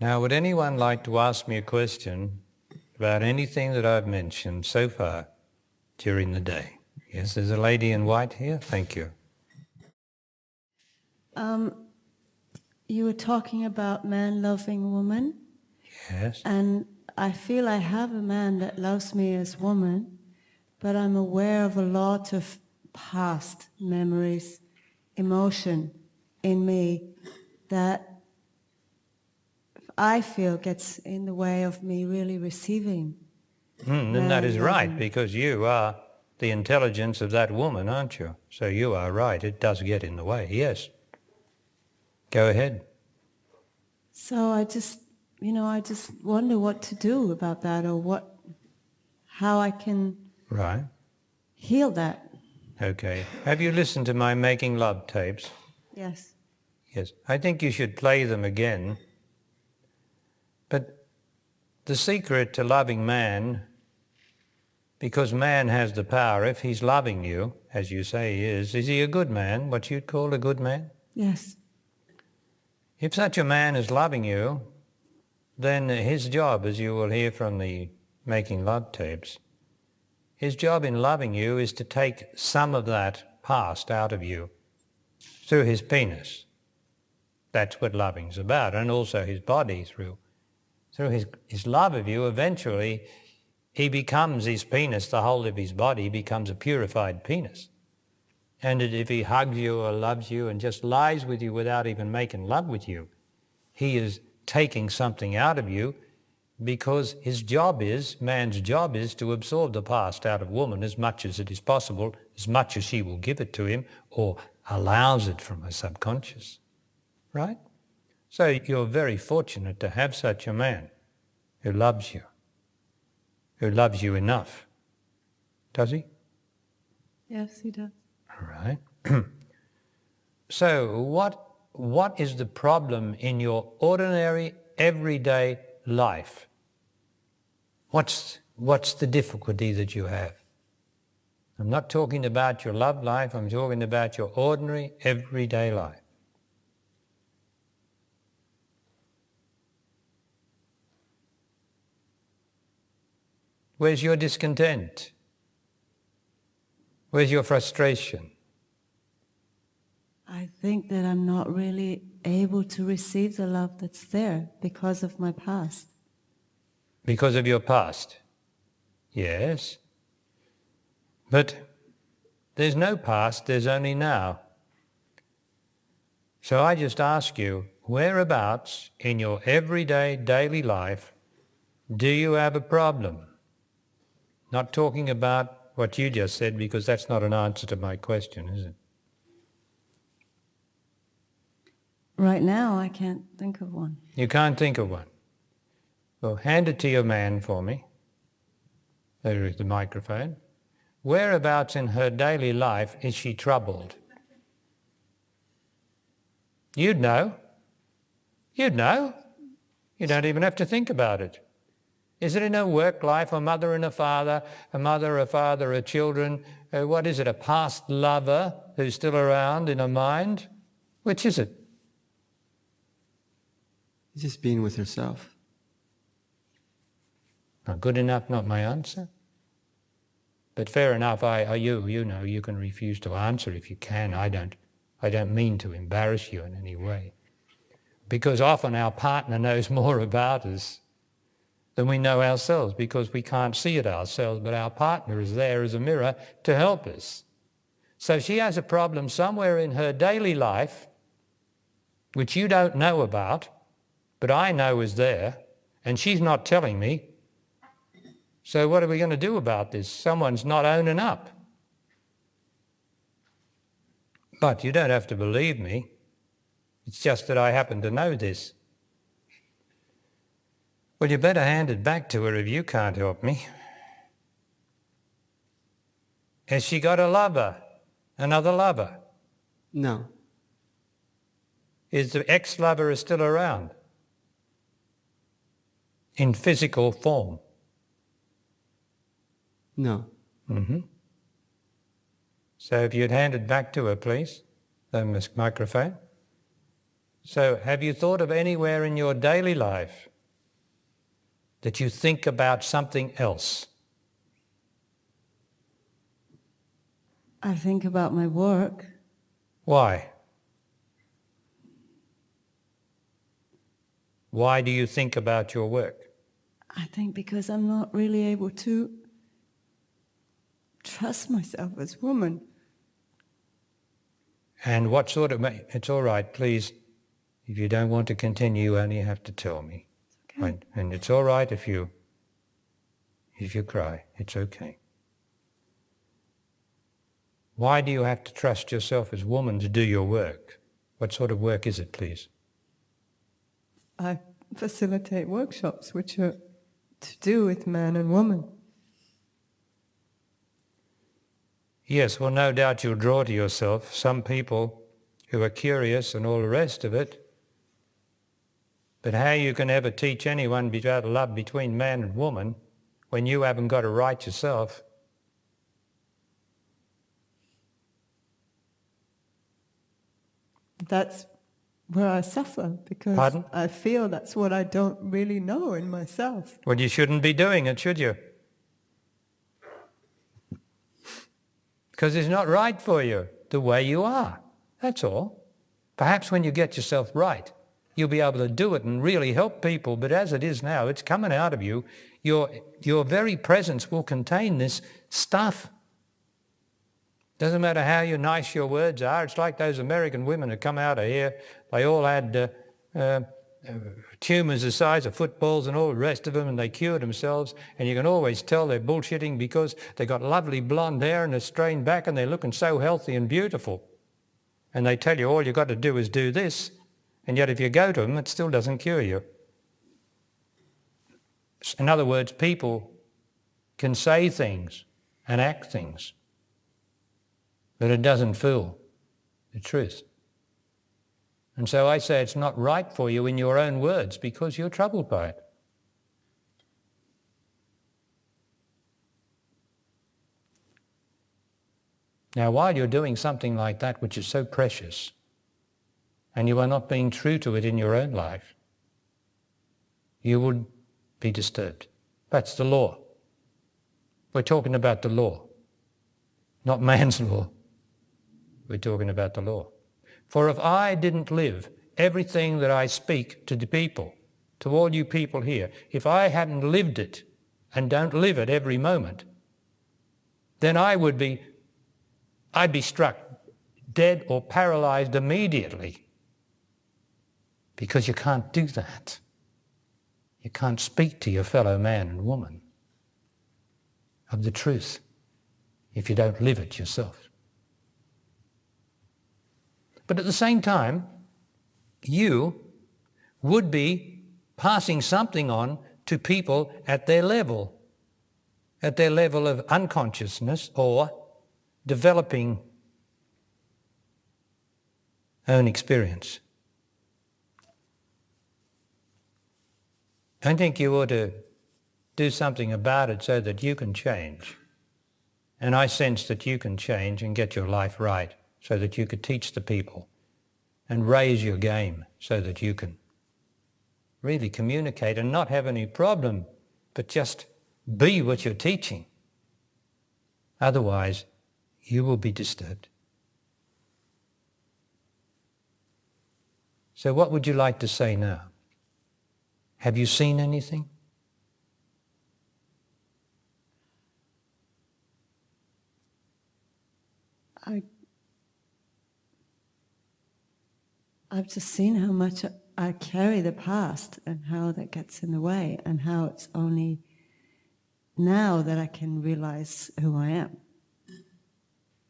Now, would anyone like to ask me a question about anything that I've mentioned so far during the day? Yes, there's a lady in white here. Thank you. You were talking about man loving woman. Yes. And I feel I have a man that loves me as woman, but I'm aware of a lot of past memories, emotion in me that I feel gets in the way of me really receiving. And that is right, because you are the intelligence of that woman, aren't you? So you are right, it does get in the way, yes. Go ahead. So I just wonder what to do about that, or how I can heal that. Okay. Have you listened to my Making Love tapes? Yes. Yes. I think you should play them again. But the secret to loving man, because man has the power, if he's loving you, as you say he is he a good man, what you'd call a good man? Yes. If such a man is loving you, then his job, as you will hear from the Making Love tapes, his job in loving you is to take some of that past out of you through his penis. That's what loving's about, and also his body through his love of you. Eventually, he becomes his penis, the whole of his body becomes a purified penis. And if he hugs you or loves you and just lies with you without even making love with you, he is taking something out of you, because his job is, man's job is, to absorb the past out of woman as much as it is possible, as much as she will give it to him or allows it from her subconscious. Right? So you're very fortunate to have such a man who loves you enough. Does he? Yes, he does. All right. So what is the problem in your ordinary, everyday life? What's the difficulty that you have? I'm not talking about your love life, I'm talking about your ordinary, everyday life. Where's your discontent? Where's your frustration? I think that I'm not really able to receive the love that's there because of my past. Because of your past? Yes. But there's no past, there's only now. So I just ask you, whereabouts in your everyday, daily life do you have a problem? Not talking about what you just said, because that's not an answer to my question, is it? Right now, I can't think of one. You can't think of one? Well, hand it to your man for me. There is the microphone. Whereabouts in her daily life is she troubled? You'd know. You'd know. You don't even have to think about it. Is it in her work life, a mother and a father, a father, a children? What is it, a past lover who's still around in her mind? Which is it? Just being with herself. Not good enough, not my answer. But fair enough, you know, you can refuse to answer if you can. I don't mean to embarrass you in any way. Because often our partner knows more about us than we know ourselves, because we can't see it ourselves, but our partner is there as a mirror to help us. So she has a problem somewhere in her daily life, which you don't know about, but I know is there, and she's not telling me. So what are we going to do about this? Someone's not owning up. But you don't have to believe me. It's just that I happen to know this. Well, you better hand it back to her if you can't help me. Has she got a lover? Another lover? No. Is the ex-lover still around? In physical form? No. Mm-hmm. So if you'd hand it back to her, please, the microphone. So have you thought of anywhere in your daily life that you think about something else? I think about my work. Why? Why do you think about your work? I think because I'm not really able to trust myself as a woman. And what sort of... It's all right, please. If you don't want to continue, you only have to tell me. Okay. And it's all right if you cry. It's okay. Why do you have to trust yourself as a woman to do your work? What sort of work is it, please? I facilitate workshops which are to do with man and woman. Yes, well, no doubt you'll draw to yourself some people who are curious and all the rest of it. But how you can ever teach anyone about love between man and woman when you haven't got it right yourself? That's where I suffer, because Pardon? I feel that's what I don't really know in myself. Well, you shouldn't be doing it, should you? Because it's not right for you, the way you are. That's all. Perhaps when you get yourself right, you'll be able to do it and really help people, but as it is now, it's coming out of you. Your very presence will contain this stuff. Doesn't matter how nice your words are. It's like those American women who come out of here. They all had tumours the size of footballs and all the rest of them, and they cured themselves. And you can always tell they're bullshitting because they've got lovely blonde hair and a strained back, and they're looking so healthy and beautiful. And they tell you all you've got to do is do this, and yet if you go to them, it still doesn't cure you. In other words, people can say things and act things, but it doesn't fool the truth. And so I say it's not right for you in your own words because you're troubled by it. Now, while you're doing something like that which is so precious, and you are not being true to it in your own life, you would be disturbed. That's the law. We're talking about the law, not man's law. We're talking about the law. For if I didn't live everything that I speak to the people, to all you people here, if I hadn't lived it and don't live it every moment, then I'd be struck dead or paralyzed immediately. Because you can't do that. You can't speak to your fellow man and woman of the truth if you don't live it yourself. But at the same time, you would be passing something on to people at their level of unconsciousness or developing own experience. I think you ought to do something about it so that you can change. And I sense that you can change and get your life right so that you could teach the people and raise your game so that you can really communicate and not have any problem, but just be what you're teaching. Otherwise, you will be disturbed. So what would you like to say now? Have you seen anything? I've just seen how much I carry the past and how that gets in the way, and how it's only now that I can realize who I am.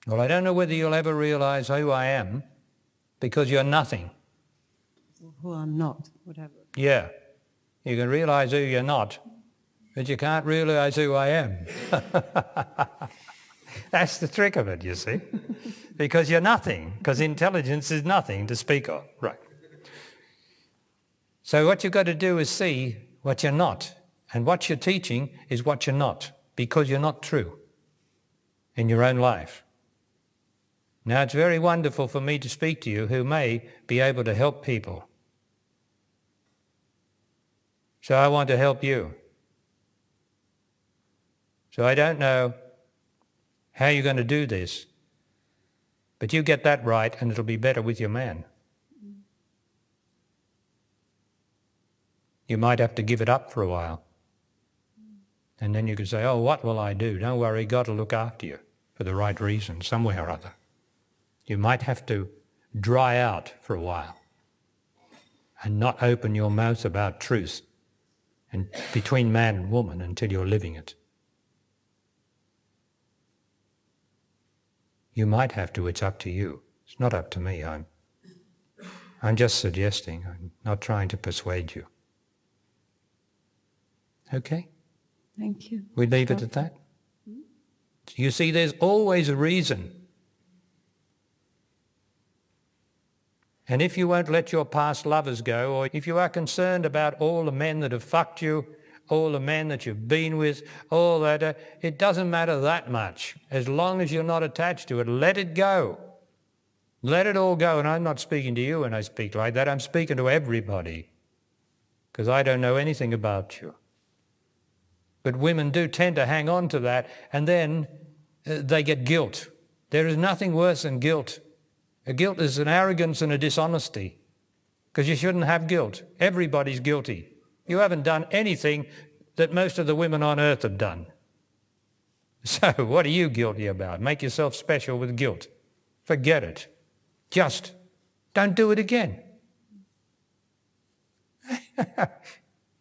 Well, I don't know whether you'll ever realize who I am because you're nothing. Who I'm not, whatever. Yeah, you can realize who you're not, but you can't realize who I am. That's the trick of it, you see, because you're nothing, because intelligence is nothing to speak of. Right. So what you've got to do is see what you're not, and what you're teaching is what you're not, because you're not true in your own life. Now, it's very wonderful for me to speak to you who may be able to help people So I want to help you. So I don't know how you're going to do this, but you get that right and it'll be better with your man. You might have to give it up for a while. And then you can say, oh, what will I do? Don't worry, God will look after you for the right reason, some way or other. You might have to dry out for a while and not open your mouth about truth and between man and woman until you're living it. You might have to, it's up to you. It's not up to me. I'm just suggesting. I'm not trying to persuade you. Okay? Thank you. We leave it at that? You see, there's always a reason. And if you won't let your past lovers go, or if you are concerned about all the men that have fucked you, all the men that you've been with, all that, it doesn't matter that much. As long as you're not attached to it, let it go. Let it all go. And I'm not speaking to you when I speak like that. I'm speaking to everybody, because I don't know anything about you. But women do tend to hang on to that, and then they get guilt. There is nothing worse than guilt. A guilt is an arrogance and a dishonesty, because you shouldn't have guilt. Everybody's guilty. You haven't done anything that most of the women on earth have done. So what are you guilty about? Make yourself special with guilt. Forget it. Just don't do it again.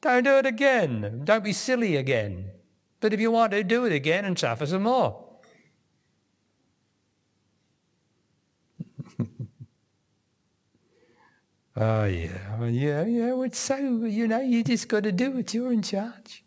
Don't do it again. Don't be silly again. But if you want to, do it again and suffer some more. Oh, yeah. It's so, you just got to do it. You're in charge.